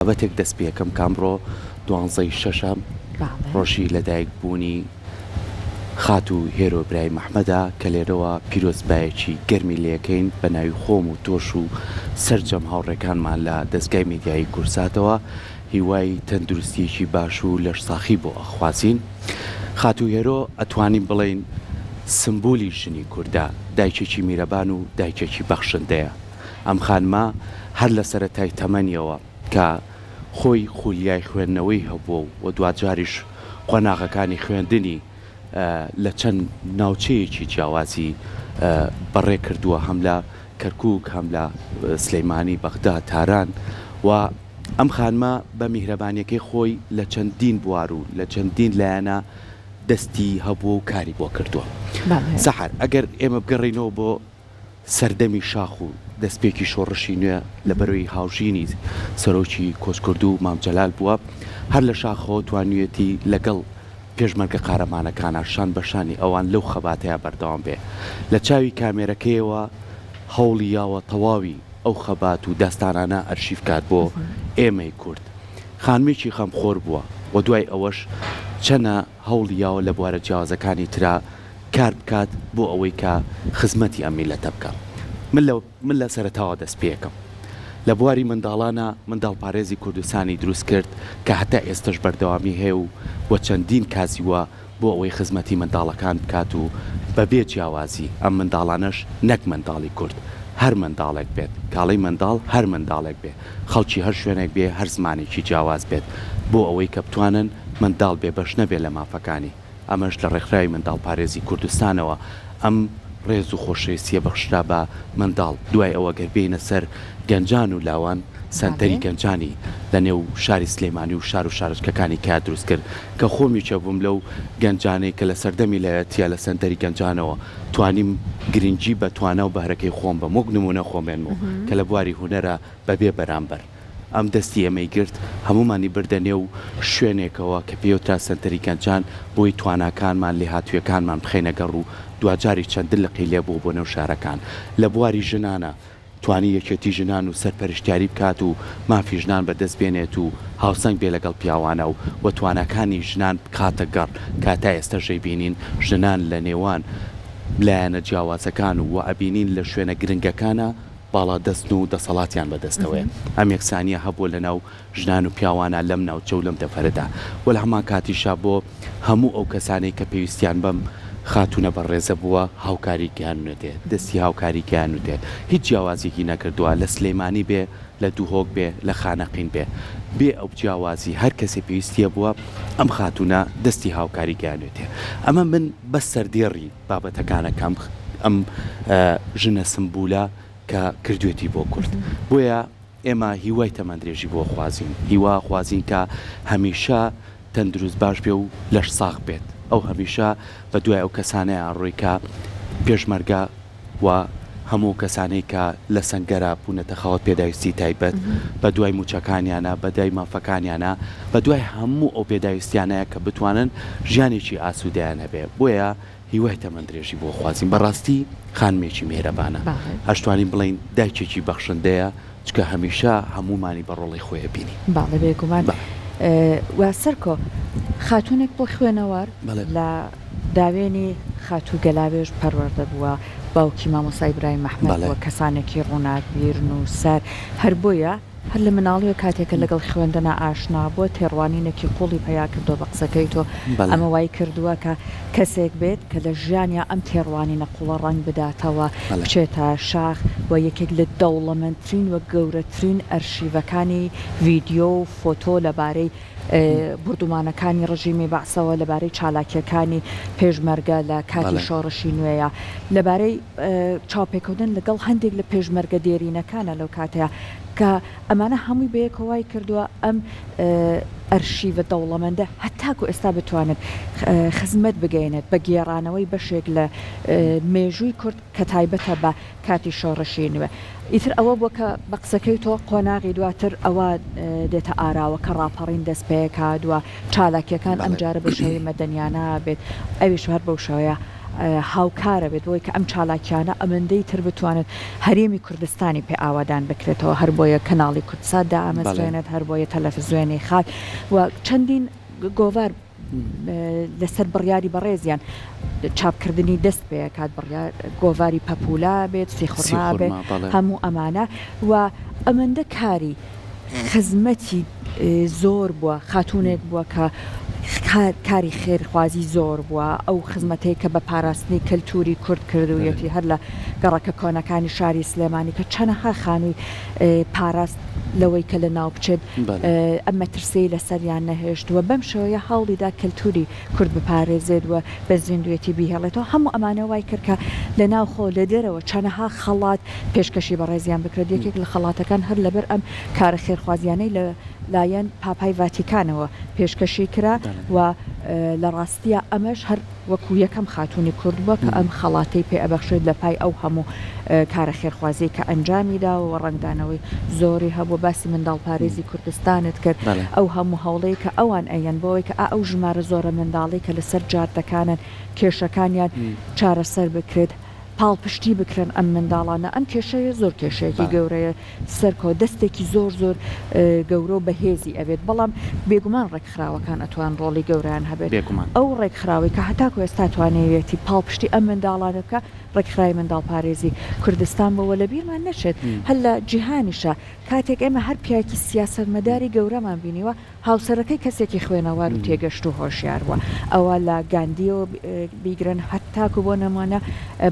بابەتێک دەست پێکەم کامڕۆ 12 شەشەم ڕۆژی لەدایک بوونی خات و هێرۆ برای مححمەدا کە لێرەوە پیرۆزبایەکی گەرمی لەکەین بە ناوی خۆم و تۆش و سەررجەم هاوڕێکانمان لە دەستگای میدیایی کورساتەوە هیوای تەندروستیەکی باش و لەش ساخی بۆ ئەخوازین. خات و هێرۆ ئەتوانین بڵێن سمبولی ژنی کووردا، دایکێکی میرەبان و دایکێکی بەخشندەیە. ئەم خانمە هەر لە سەرەتای تەمەنیەوە کە خۆی خولیای خوێندنەوەی هەبووە و دوجاریش قۆناغەکانی خوێندنی لە چەند ناوچەیەکی جیاوازی بەڕێ کردووە، هەم لە کەرکووک هەم لە سلەیمانی بەغدا تاران، و ئەم خانمە بە میهرەبانیەکەی خۆی لە چەندین بوار و لە چەندین لایەنە دەستی هەبوو و کاری بۆ کردووە. سەحر ئەگەر ئێمە بگەڕینەوە بۆ سەردەمی شاخ و دەستپێکی شۆڕشی نوێ لە بەرەوەی هاوژینی سەرۆکی کۆچکرد و مامجەلال بووە، هەر لە شاخەوە توانوێتی لەگەڵ پێشمەرگە قارەمانەکانە شان بەشانی ئەوان لەو خەباتەیە بەردەوام بێ. لە چاوی کامێرەکەیەوە هەوڵی یاوە تەواوی ئەو خەبات و داستانانە ئەرشیفکات بۆ ئێمەی کورد. خانمێکی خەمخۆر بووە و دوای ئەوەش چەنە هەوڵی یاوە لە بوارە جیاوازەکانی ترا کار بکات بۆ ئەوەی کە خزمەتی ئەم میلەتە بکە. من لە سەرەتاوە دەست پێکەم لە بواری منداڵانە منداڵ پارێزی کوردستانی دروست کرد کە هەتا ئێستش بەردەوامی هەیە و چەندین کاسی وە بۆ ئەوەی خزمەتی منداڵەکان بکات و بەبێ جیاوازی ئەم منداڵانەش نەک منداڵی کورد هەر منداڵێک بێت، کاڵی منداڵ هەر منداڵێک بێ، خەڵکی هەر شوێنێک بێ، هەر زمانێکی جیاواز بێت بۆ ئەوەی کە بتوانن منداڵ بێ بەش نەبێت لە مافەکانی. ئەمەش لە ڕێکخراوی منداڵ پارێزی کوردستانەوە ئەم ڕێز و خۆشەویستیە بەخشرا بە منداڵ. دوای ئەوە گەربێنە سەر گەنجان و لاوان سنتەری گەنجانی لە نێو شاری سلەیمانی و شار و شارچکەکانی کا دروست کرد کە خۆمیچە بووم لەو گەنجانەی کە لە سەردەمی لایەتە لە سنتەری گەنجانەوە توانیم گرنگجی بە توانە و بەهرەکەی خۆم بە موگ نمونە خۆمێنمەوە کە لە بواری هوەرە بەبێ بەرامبەر. ئەم دەستی ئەمەی گرت هەمومانی بردە نێو شوێنێکەوە کە پێوترا سنتەری گەنجان بۆی تواناکانمان لێ هاتوویەکانمان بخێنەگەڕ و دوجاری چەندن لەقی لێبوو بۆ نێو شارەکان. لە بواری ژنانە توانی یەکێتی ژنان و سەرپەرشتیاری بکات و مافی ژنان بەدەست بێنێت و هاوسەنگ بێ لەگەڵ پیاوانە و توانەکانی ژنان بکاتە گەڕ. کاتا ئێستا ژەی بینین ژنان لە نێوان لایەنە جیاوازەکان و ئەبینین لە شوێنە گرنگەکانە باڵا دەستن و دەسەڵاتیان بەدەستەوەی. ئەم یەکسانیە هەبوو لە ناو ژنان و پیاوانە لەم ناوچە و لەم دەفەرەدا. وە لە هەمان کاتیشا بۆ هەموو ئەو کەسانەی کە پێویستیان بەم خاتونە بەڕێزە بووە هاوکاری گیانوێتێت، دەستی هاوکاری گیانوتێت، هیچ جیاوازێکی نەکردووە لە سلەیمانی بێ، لە دووهۆک بێ، لە خانەقین بێ ئەو جیاوازی هەر کەسێ پێویستیە بووە ئەم خاتونە دەستی هاوکاری گیانوێتێ. ئەمە من بە سەردێڕی بابەتەکانەکەم ئەم ژنە سمبولە کە کردوێتی بۆ کورد. بۆیە ئێمە هیوای تەمەندرێژی بۆ خوازیین، هیوا خوازیین کە هەمیشە تەندروست باش بێ و لەش ساغ بێت. ئەو هەمیشە بە دوای ئەو کەسانەیە ڕوویکە پێشمەرگە و هەموو کەسانەی کە لە سەنگەرە بوونەتە خەوت پێداویستی تایبەت بە دوای موچەکانیانە، بە دوای مافەکانیانە، بە دوای هەموو ئەو پێداویستیانەیە کە بتوانن ژیانێکی ئاسوودیان هەبێ. بۆیە هیوای تەمەندرێژی بۆ خوازیین. بەڕاستی خانمێکی میهرەبانە، هەشتوانین بڵین دایکێکی بەخشندەیە چکە هەمیشە هەمومانی بەڕۆڵی خۆیە بینی. باڵێ بێگومان و سەرکۆ خاتونێک بۆ خوێنەوار لە داوێنی خاتوو گەلاوێژ پەروەردە بووە باوکی مامۆسای برای مححمەد بووە کەسانێکی ڕووناکبیرن و سەر هەر بۆیە هەر لە مناڵیە کاتێکە لەگەڵ خوێندنە ئاشنا بۆ تێڕوانینێکی قوڵی پیا کردو بە قسەکەی تۆ ئەمە وای کردووە کە کەسێک بێت کە لە ژیانیا ئەم تێڕوانینە قوڵە ڕنگ بداتەوە بچێتە شاخ و یەکێک لە دەوڵەمەندترین وە گەورەترین ئەرشیڤەکانی ڤیددیۆ و فۆتۆ لەبارەی بردومانەکانی ڕژیمی بەعسەوە لەبارەی چالاکیەکانی پێشمەرگە لە کاتی شۆڕشی نوێیە لەبارەی چاوپێکەوتن لەگەڵ هەندێک لە پێشمەرگە دێرینەکانە لەو کاتەیە کە ئەمانە هەمووی بەیەکەوای کردووە ئەم ئەرشیڤە دەوڵەمەندە هەتاکو ئێستا بتوانێت خزمەت بگەێنێت بە گێڕانەوەی بەشێک لە مێژووی کورد کە تایبەتە بە کاتی شۆڕشی نوێ. ئیتر ئەوە بووە کە بە قسەکەی تۆ قۆناغی دواتر ئەوە دێتە ئاراوە کە ڕاپەڕین دەست پێکات وە چالاکیەکان ئەم جارە بە شێوەی مەدەنیانە بێت ئەویش هەر بەو شێوەیە هاوکارە بێت بۆی کە ئەم چالاکیانە ئەمەندەی تر بتوانێت هەرێمی کوردستانی پێ ئاوادان بکرێتەوە هەر بۆیە کەناڵی کوردسادا ئامەزرێنێت هەر بۆیە تەلەڤیزیۆنی خات و چەندین گۆڤار لەسەر بڕیاری بەڕێزیان چاپکردنی دەست پێ کات گۆڤاری پەپولا بێت سیخڕا بێت هەموو ئەمانە و ئەمەندە کاری خزمەتی زۆر بووە خاتونێک بووە کە کاری خێرخوازی زۆر بووە ئەو خزمەتەی کە بە پاراستنی کەلتوری کورد کردوویەتی هەر لە گەڕەکە کۆنەکانی شاری سلێمانی کە چەنەها خانووی پاراست لەوەی کە لە ناو بچێت ئەمە ترسەی لەسەریان نەهێشتووە بەم شێوەیە هەوڵیدا کەلتوری کورد بپارێزێت وە بە زیندوێتی بیهێڵێتەوە هەموو ئەمانە وای کرد کە لە ناو خۆ لە دەرەوە چەنەها خەڵات پێشکەشی بەڕێزیان بکرێت یەکێک لە خەڵاتەکان هەر لەبەر ئەم کارە خێرخوازیانەی لە لایەن پاپای ڤاتیکانەوە پێشکەشی کرا و لە ڕاستیە ئەمەش هەر وەکو یەکەم خاتوونی کورد بووە کە ئەم خەڵاتەی پێ ئەبەخشێت لە پای ئەو هەموو کارە خێرخوازی کە ئەنجامیدا و ڕنگدانەوەی زۆری هەبوو باسی منداڵپارێزی کوردستانت کرد ئەو هەموو هەوڵەیە کە ئەوان ئەیەن بۆەوەی کە ئەو ژمارە زۆرە منداڵی کە لەسەر جاردەکانن کێشەکانیان چارەسەر بکرێت پاڵپشتی بکرێن ئەم منداڵانە ئەم کێشەیە زۆر کێشەیەکی گەورەیە سەرکۆ دەستێکی زۆر زۆر گەورە و بەهێزی ئەبێت بەڵام بێگومان ڕێکخراوەکان ئەتوان ڕۆڵی گەوریان هەبێت ئەو ڕێکخراوی کە هەتاکو ئێستا توانێتی پاڵپشتی ئەم منداڵانەکە ڕێکخراوی منداڵپارێزی کوردستان بەوە لە بیرمان نەچێت هەر لە جیهانیشە کاتێک ئێمە هەر پیاکی سیاسەتمەداری گەورەمان بینیوە هاوسەرەکەی کەسێکی خوێنەوار و تێگەشت و هۆشیاروە ئەوە لە گاندیەوە بیگرن هەتاکو بۆ نەمانە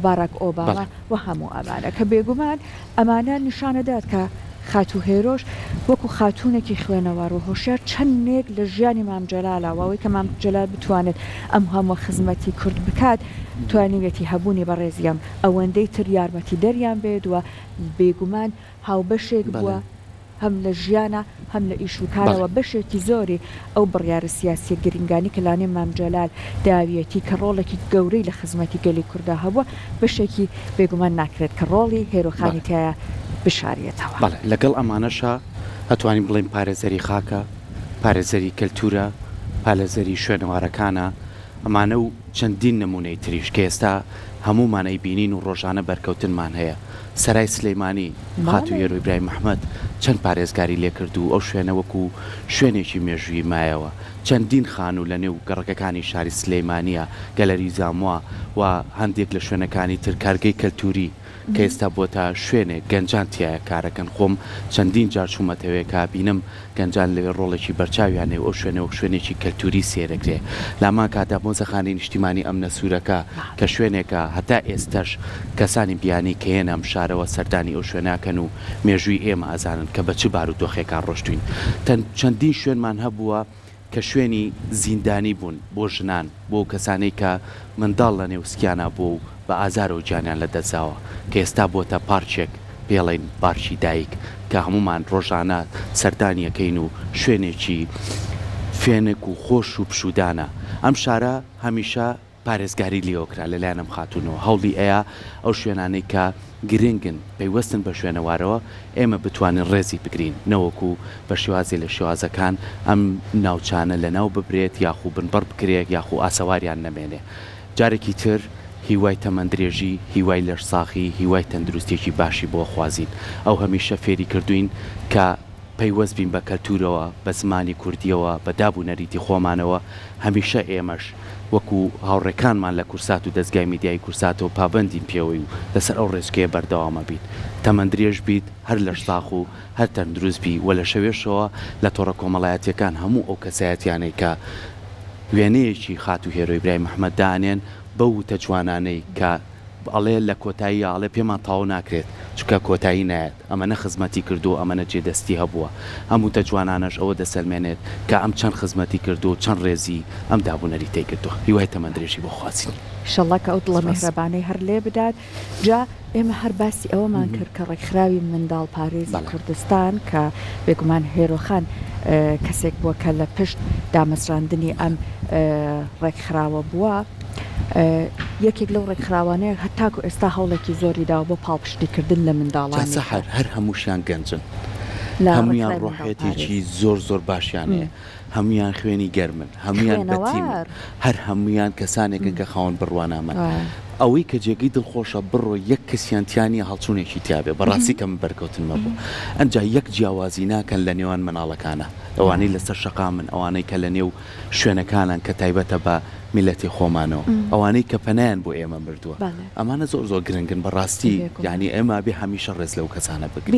باراک ئۆباما و هەموو ئەمانە کە بێگومان ئەمانە نیشانەدات کە خاتو هێرۆش وەکو خاتونێکی خوێنەوار و هۆشیار چەندێک لە ژیانی مامجەلالەوەی کە مامجەلال بتوانێت ئەم هەموو خزمەتی کورد بکات توانیوێتی هەبوونی بەڕێزیام ئەوەندەی تر یارمەتی دەریان بێت و بێگومان هاوبەشێک بووە هەم لە ژیانە هەم لە ئیشوکارەوە بەشێکی زۆری ئەو بڕیارە سیاسی گرنگانی کەلانێ مامجەلال داویەتی کە ڕۆڵێکی گەورەی لە خزمەتی گەلی کووردا هەبووە بەشێکی بێگومان ناکرێت کە ڕۆڵی هێرۆخانی تایە بشارێتەوە لەگەڵ ئەمانەشە هەتوانین بڵێن پارێزەری خاکە پارێزەری کەلتورە پارێزەری شوێنەوارەکانە ئەمانە و چەندین نمونەی تریش کە ئێستا هەمومانەی بینین و ڕۆژانە بەرکەوتنمان هەیە سەرای سلەیمانی خاتو هێرۆ ئیبراهیم محمەد چەند پارێزگاری لێ کرد و ئەو شوێنە وەکو شوێنێکی مێژووی مایەوە چەندین خان و لە نێو گەڕەکەەکانی شاری سلەیمانیە گەلەری زاموا و هەندێک لە شوێنەکانی تر کارگەی کەلتوری کە ئێستا بۆتە شوێنێک گەنجان تایە کارەکەن خۆم چەندین جار چوومەتەوەی کا بینم گەنجان لەوێ ڕۆڵێکی بەرچاویانێ ئەو شوێنەوە شوێنێکی کەلتوری سێرەگرێ لامان کادا مۆزەخانەی نیشتیمانی ئەمنە سوورەکە کە شوێنێکە هەتا ئێستش کەسانی بیانی کە هێنە ئەم شارەوە سەردانی ئەو شوێناکەن و مێژووی ئێمە ئازانن کە بە چ بار و دۆخێکان ڕۆشتوین چەندین شوێنمان هەبووە کە شوێنی زیندانی بوون بۆ ژنان بۆ کەسانەی کە منداڵ لە نێوسکیانە بۆ و بە ئازار و جانیان لە دەزاوە کە ئێستا بۆتە پارچێک پێڵین پارچی دایک کە هەمومان ڕۆژانە سەردانیەکەین و شوێنێکی فێنێک و خۆش و پشودانە ئەم شارە هەمیشە پارێزگاری لیۆکرا لەلایەنم خاتونەوە هەوڵی ئەیە ئەو شوێنانەی کە گرنگن پەیوەستن بە شوێنەوارەوە ئێمە بتوانین ڕێزی بگرین نەوەکو بە شێوازی لە شێوازەکان ئەم ناوچانە لە ناو ببرێت یاخو بنبەر بکرێت یاخو ئاسەواریان نەمێنێ جارێکی تر هیوای تەمەندرێژی هیوای لەرساخی هیوای تەندروستێکی باشی بۆ خوازین ئەو هەمیشە فێری کردوین کە پەیوەست بین بە کەلتورەوە بە زمانی کوردیەوە بە دابوونەریتی خۆمانەوە هەمیشە ئێمەش وەکو هاوڕێکانمان لە کورسات و دەستگای میدیای کورساتەوە پابندین پێوەی و لەسەر ئەو ڕێژکەیە بەردەوامە بیت تەمەندرێژ بیت هەر لە شتاخ و هەر تەندروست بی و لە شەوێشەوە لە تۆڕە کۆمەڵایەتیەکان هەموو ئەو کەسایەتیانەی کە وێنەیەکی خاتو هێرۆ ئیبراهیم محمەد دانێن بەو تەجوانانەی کە ئەڵێ لە کۆتایی ئاڵێ پێمان تاو ناکرێت چکە کۆتایی نایەت ئەمەنە خزمەتی کردو ئەمەنە جێدەستی هەبووە هەموو تەجوانانەش ئەوە دەسەلمێنێت کە ئەم چەند خزمەتی کردو چەند ڕێزی ئەم دابوونەری تێ کردووە هیوای تەمەندرێژی بۆ خوازین ئینشەڵڵا کە ئەو دڵە میهرەبانەی هەر لێ بدات جا ئێمە هەر باسی ئەوەمان کرد کە ڕێکخراوی منداڵپارێزی کوردستان کە بێگومان هێرۆخان کەسێک بووە کە لە پشت دامەزراندنی ئەم ڕێکخراوە بووە یەکێک لەو ڕێکخراوانەیە هەتاکو ئێستا هەوڵێکی زۆری داوە بۆ پاڵپشتیکردن لە منداڵان هەر هەمووشیان گەنجن هەمویان ڕۆحێتێکی زۆر باشیانەیە هەمویان خوێنی گەرمن هەمویان بەتیمن هەر هەمویان کەسانێکن کە خاوەن بڕوانامە ئەوەی کە جێگەی دڵخۆشە بڕۆ یەک کەسیانتیانی هەڵچوونێکی تیاابێ بەڕاستی کەم بەرکەوتن مەبوو ئەنجا یەک جیاوازی ناکەن لە نێوان مناڵەکانە ئەوانەی لەسەر شەقا من ئەوانەی کە لە نێو شوێنەکانان کە تایبەتە بە میلەتی خۆمانەوە ئەوانەی کە پەنیان بۆ ئێمە مردووە ئەمانە زۆر گرنگن بەڕاستی یعنی ئێمە بێ هەمیشە ڕێز لەو کەسانە بگرین.